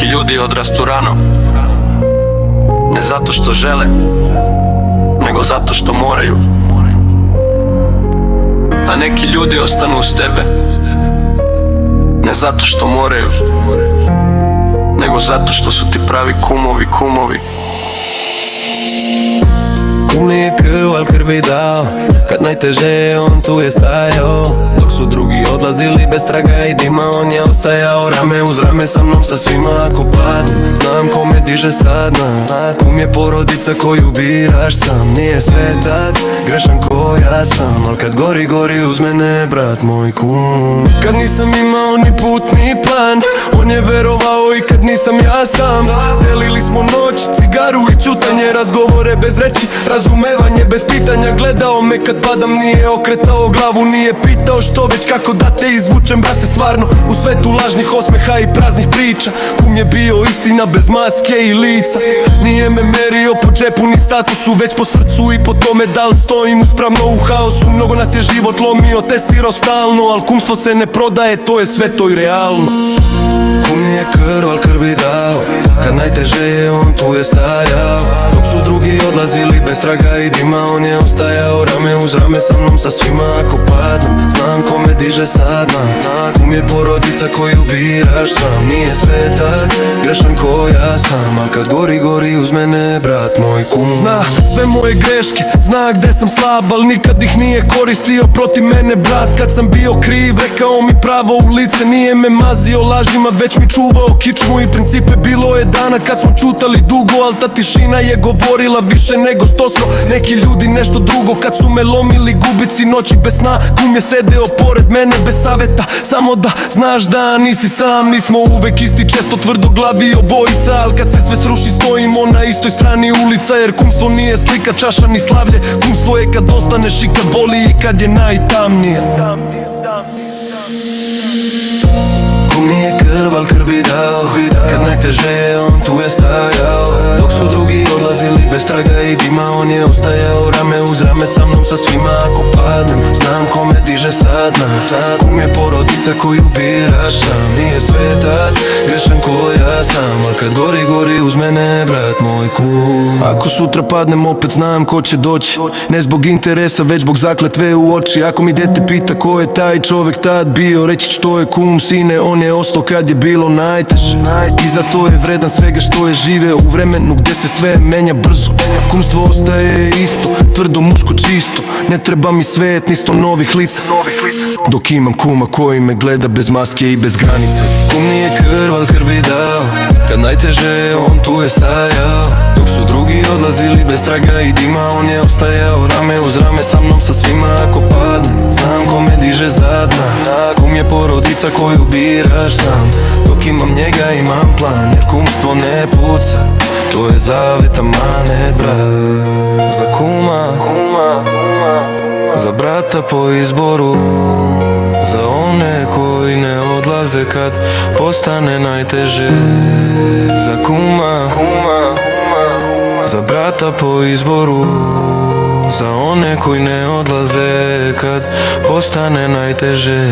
Neki ljudi odrastu rano, ne zato što žele, nego zato što moraju. A neki ljudi ostanu uz tebe, ne zato što moraju, nego zato što su ti pravi kumovi. Kum nije krv, al krv bi dao. Kad najteže on tu je stajao. Dok su drugi odlazili bez traga i dima, on je ostajao rame uz rame sa mnom, sa svima ako padnem. Znam ko me diže sad na. Kum je porodica koju biraš sam. Nije svetac, grešan ko ja sam, al kad gori uz mene brat moj kum. Kad nisam imao ni put ni plan, on je verovao i kad nisam ja sam. Delili smo noć, cigaru i čutanje, razgovore bez reći, razumevanje bez pitanja. Gledao me kad padam, nije okretao glavu, nije pitao što već kako da te izvučem, brate, stvarno u svetu lažnih osmeha i praznih priča. Kum je bio istina bez maske i lica. Nije me merio po džepu ni statusu, već po srcu i po tome da li stojim uspravno u haosu. Mnogo nas je život lomio, testirao stalno, al kumstvo se ne prodaje, to je sve to i realno. Kum nije krv, al krv bi dao. Kad najteže je on tu je stajao. Dok su drugi odlazili bez traga i dima, on je ostajao rame uz rame sa mnom, sa svima ako padnem. Znam ko me diže sad na. Kum je porodica koju biraš sam. Nije svetac, grešan ko ja sam, al kad gori uz mene brat moj kum. Zna sve moje greške, zna gde sam slab, al nikad ih nije koristio protiv mene brat. Kad sam bio kriv, rekao mi pravo u lice, nije me mazio lažima, već mi čuvao kičmu i principe. Bilo je dana kad smo čutali dugo, al ta tišina je govorila više nego stosno. Neki ljudi nešto drugo, kad su me lomili gubici noći bez sna. Kum je sedeo pored mene bez saveta, samo da znaš da nisi sam. Nismo uvek isti, često tvrdoglavi obojica, al kad se sve sruši stojimo na istoj strani ulica. Jer kumstvo nije slika, čaša ni slavlje. Kumstvo je kad ostaneš i kad boli i kad je najtamnije. Kum nije krv, al krv bi dao. Kad najteže je on tu je stajao. Dok su drugi odlazili bez traga i dima, on je ostajao rame uz rame sa mnom, sa svima ako padnem. Znam ko me diže sad na. Kum je porodica koju biraš sam. Nije svetac, grešan ko ja sam, al kad gori uz mene brat moj kum. Ako sutra padnem opet znam ko će doći, ne zbog interesa već zbog zakletve u oči. Ako mi dete pita ko je taj čovek tad bio, reći ću to je kum, sine, on je ostao kad je bilo najteže. I zato je vredan svega što je živeo u vremenu gde se sve menja brzo. Kumstvo ostaje isto, tvrdo muško čisto. Ne treba mi svet, nisto novih lica. Dok imam kuma koji me gleda bez maske i bez granice. Kum nije krv, al krv bi dao. Kad najteže je on tu je stajao. Dok su drugi odlazili bez traga i dima, on je ostajao rame uz rame sa mnom, sa svima ako padnem. Znam ko me diže zadna. Kum je porodica koju biraš sam. Dok imam njega imam plan, jer kumstvo ne puca, to je zavet amanet brat. Za kuma, za brata po izboru, za one koji ne odlaze kad postane najteže. Za kuma, za brata po izboru, za one koji ne odlaze kad postane najteže.